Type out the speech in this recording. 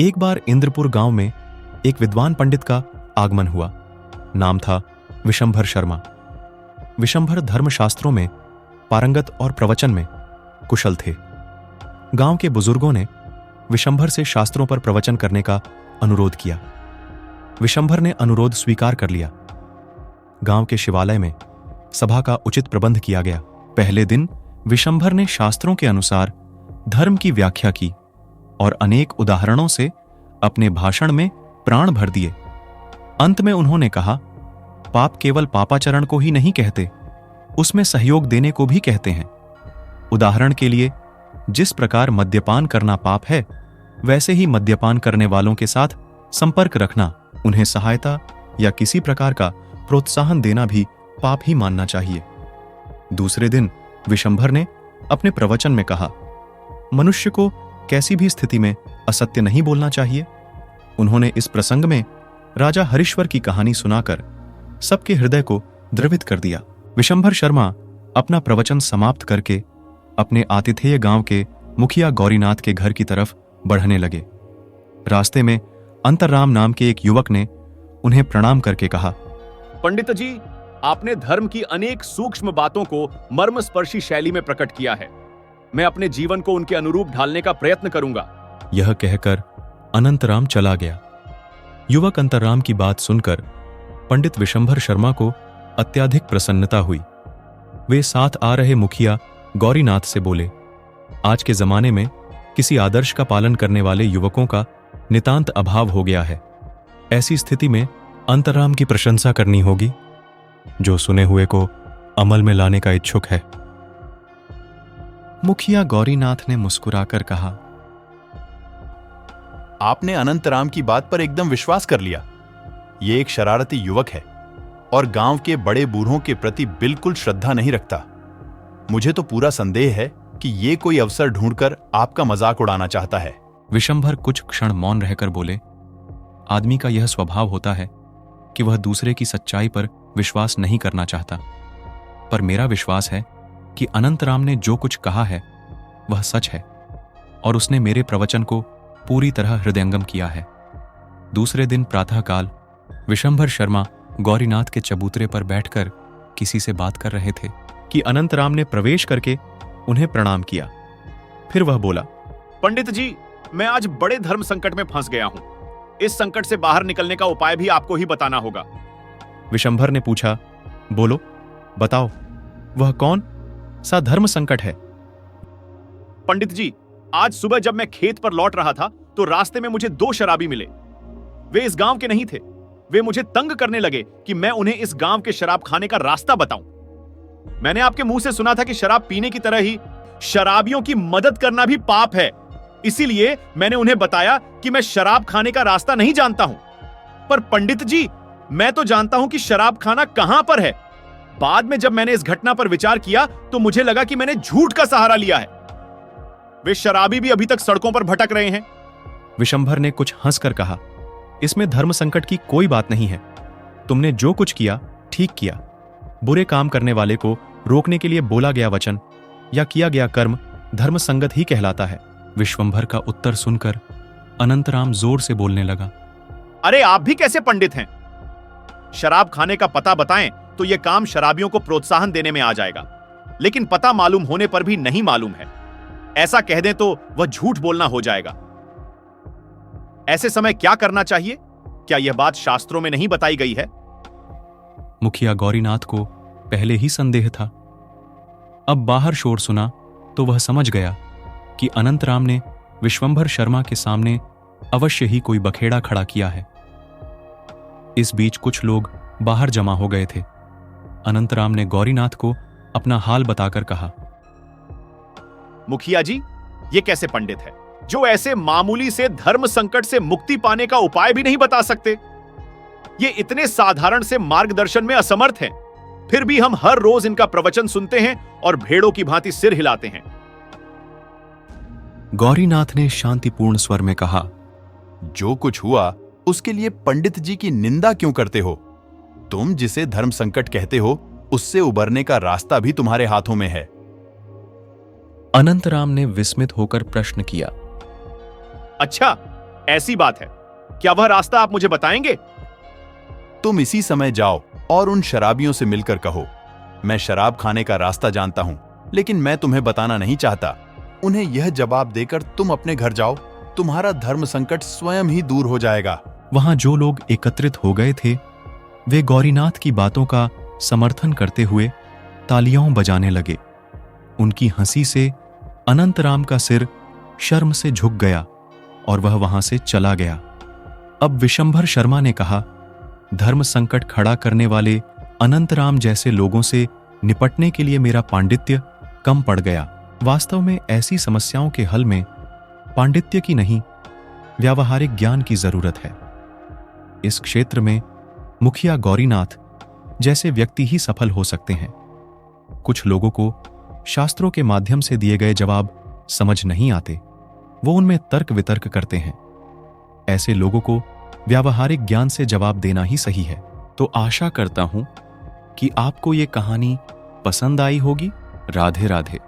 एक बार इंद्रपुर गांव में एक विद्वान पंडित का आगमन हुआ। नाम था विशंभर शर्मा। विशंभर धर्मशास्त्रों में पारंगत और प्रवचन में कुशल थे। गांव के बुजुर्गों ने विशंभर से शास्त्रों पर प्रवचन करने का अनुरोध किया। विशंभर ने अनुरोध स्वीकार कर लिया। गांव के शिवालय में सभा का उचित प्रबंध किया गया। पहले दिन विशंभर ने शास्त्रों के अनुसार धर्म की व्याख्या की और अनेक उदाहरणों से अपने भाषण में प्राण भर दिए। अंत में उन्होंने कहा, पाप केवल पापाचरण को ही नहीं कहते, उसमें सहयोग देने को भी कहते हैं। उदाहरण के लिए, जिस प्रकार मद्यपान करना पाप है, वैसे ही मद्यपान करने वालों के साथ संपर्क रखना, उन्हें सहायता या किसी प्रकार का प्रोत्साहन देना भी पाप ही मानना चाहिए। दूसरे दिन विशंभर ने अपने प्रवचन में कहा, मनुष्य को कैसी भी स्थिति में असत्य नहीं बोलना चाहिए। उन्होंने इस प्रसंग में राजा हरीश्वर की कहानी सुनाकर सबके हृदय को द्रवित कर दिया। विशंभर शर्मा अपना प्रवचन समाप्त करके अपने आतिथेय गांव के मुखिया गौरीनाथ के घर की तरफ बढ़ने लगे। रास्ते में अंतरराम नाम के एक युवक ने उन्हें प्रणाम करके कहा, पंडित जी, आपने धर्म की अनेक सूक्ष्म बातों को मर्मस्पर्शी शैली में प्रकट किया है। मैं अपने जीवन को उनके अनुरूप ढालने का प्रयत्न करूंगा। यह कहकर अनंतराम चला गया। युवक अंतरराम की बात सुनकर पंडित विशंभर शर्मा को अत्यधिक प्रसन्नता हुई। वे साथ आ रहे मुखिया गौरीनाथ से बोले, आज के जमाने में किसी आदर्श का पालन करने वाले युवकों का नितांत अभाव हो गया है। ऐसी स्थिति में अंतरराम की प्रशंसा करनी होगी, जो सुने हुए को अमल में लाने का इच्छुक है। मुखिया गौरीनाथ ने मुस्कुराकर कहा, आपने अनंतराम की बात पर एकदम विश्वास कर लिया। ये एक शरारती युवक है और गांव के बड़े बूढ़ों के प्रति बिल्कुल श्रद्धा नहीं रखता। मुझे तो पूरा संदेह है कि ये कोई अवसर ढूंढकर आपका मजाक उड़ाना चाहता है। विशंभर कुछ क्षण मौन रहकर बोले, आदमी का यह स्वभाव होता है कि वह दूसरे की सच्चाई पर विश्वास नहीं करना चाहता, पर मेरा विश्वास है कि अनंतराम ने जो कुछ कहा है वह सच है और उसने मेरे प्रवचन को पूरी तरह हृदयंगम किया है। दूसरे दिन प्रातःकाल विशंभर शर्मा गौरीनाथ के चबूतरे पर बैठकर किसी से बात कर रहे थे कि अनंतराम ने प्रवेश करके उन्हें प्रणाम किया। फिर वह बोला, पंडित जी, मैं आज बड़े धर्म संकट में फंस गया हूं। इस संकट से बाहर निकलने का उपाय भी आपको ही बताना होगा। विशंभर ने पूछा, बोलो, बताओ, वह कौन सा धर्म संकट है? पंडित जी, आज सुबह जब मैं खेत पर लौट रहा था तो रास्ते में मुझे दो शराबी मिले। वे इस गांव के नहीं थे। वे मुझे तंग करने लगे कि मैं उन्हें इस गांव के शराब खाने का रास्ता बताऊं। मैंने आपके मुंह से सुना था कि शराब पीने की तरह ही शराबियों की मदद करना भी पाप है। इसीलिए मैंने उन्हें बताया कि मैं शराब खाने का रास्ता नहीं जानता हूं। पर पंडित जी, मैं तो जानता हूं कि शराब खाना कहां पर है। बाद में जब मैंने इस घटना पर विचार किया तो मुझे लगा कि मैंने झूठ का सहारा लिया है। वे शराबी भी अभी तक सड़कों पर भटक रहे हैं। विशंभर ने कुछ हंसकर कहा, इसमें धर्म संकट की कोई बात नहीं है। तुमने जो कुछ किया ठीक किया। बुरे काम करने वाले को रोकने के लिए बोला गया वचन या किया गया कर्म धर्म संगत ही कहलाता है। विशंभर का उत्तर सुनकर अनंतराम जोर से बोलने लगा, अरे आप भी कैसे पंडित हैं? शराब खाने का पता बताएं तो यह काम शराबियों को प्रोत्साहन देने में आ जाएगा, लेकिन पता मालूम होने पर भी नहीं मालूम है, ऐसा कह दें तो वह झूठ बोलना हो जाएगा। ऐसे समय क्या करना चाहिए? क्या यह बात शास्त्रों में नहीं बताई गई है? मुखिया गौरीनाथ को पहले ही संदेह था। अब बाहर शोर सुना तो वह समझ गया कि अनंतराम ने विशंभर शर्मा के सामने अवश्य ही कोई बखेड़ा खड़ा किया है। इस बीच कुछ लोग बाहर जमा हो गए थे। अनंतराम ने गौरीनाथ को अपना हाल बताकर कहा, मुखिया जी, ये कैसे पंडित है जो ऐसे मामूली से धर्म संकट से मुक्ति पाने का उपाय भी नहीं बता सकते? ये इतने साधारण से मार्गदर्शन में असमर्थ हैं, फिर भी हम हर रोज इनका प्रवचन सुनते हैं और भेड़ों की भांति सिर हिलाते हैं। गौरीनाथ ने शांतिपूर्ण स्वर में कहा, जो कुछ हुआ उसके लिए पंडित जी की निंदा क्यों करते हो? तुम जिसे धर्म संकट कहते हो उससे उबरने का रास्ता भी तुम्हारे हाथों में है। अनंतराम ने विस्मित होकर प्रश्न किया, अच्छा, ऐसी बात है, क्या वह रास्ता आप मुझे बताएंगे? तुम इसी समय जाओ और उन शराबियों से मिलकर कहो, मैं शराब खाने का रास्ता जानता हूं, लेकिन मैं तुम्हें बताना नहीं चाहता। उन्हें यह जवाब देकर तुम अपने घर जाओ, तुम्हारा धर्म संकट स्वयं ही दूर हो जाएगा। वहां जो लोग एकत्रित हो गए थे वे गौरीनाथ की बातों का समर्थन करते हुए तालियां बजाने लगे। उनकी हंसी से अनंतराम का सिर शर्म से झुक गया और वह वहां से चला गया। अब विशंभर शर्मा ने कहा, धर्म संकट खड़ा करने वाले अनंतराम जैसे लोगों से निपटने के लिए मेरा पांडित्य कम पड़ गया। वास्तव में ऐसी समस्याओं के हल में पांडित्य की नहीं, व्यावहारिक ज्ञान की जरूरत है। इस क्षेत्र में मुखिया गौरीनाथ जैसे व्यक्ति ही सफल हो सकते हैं। कुछ लोगों को शास्त्रों के माध्यम से दिए गए जवाब समझ नहीं आते, वो उनमें तर्क वितर्क करते हैं। ऐसे लोगों को व्यावहारिक ज्ञान से जवाब देना ही सही है। तो आशा करता हूं कि आपको ये कहानी पसंद आई होगी। राधे राधे।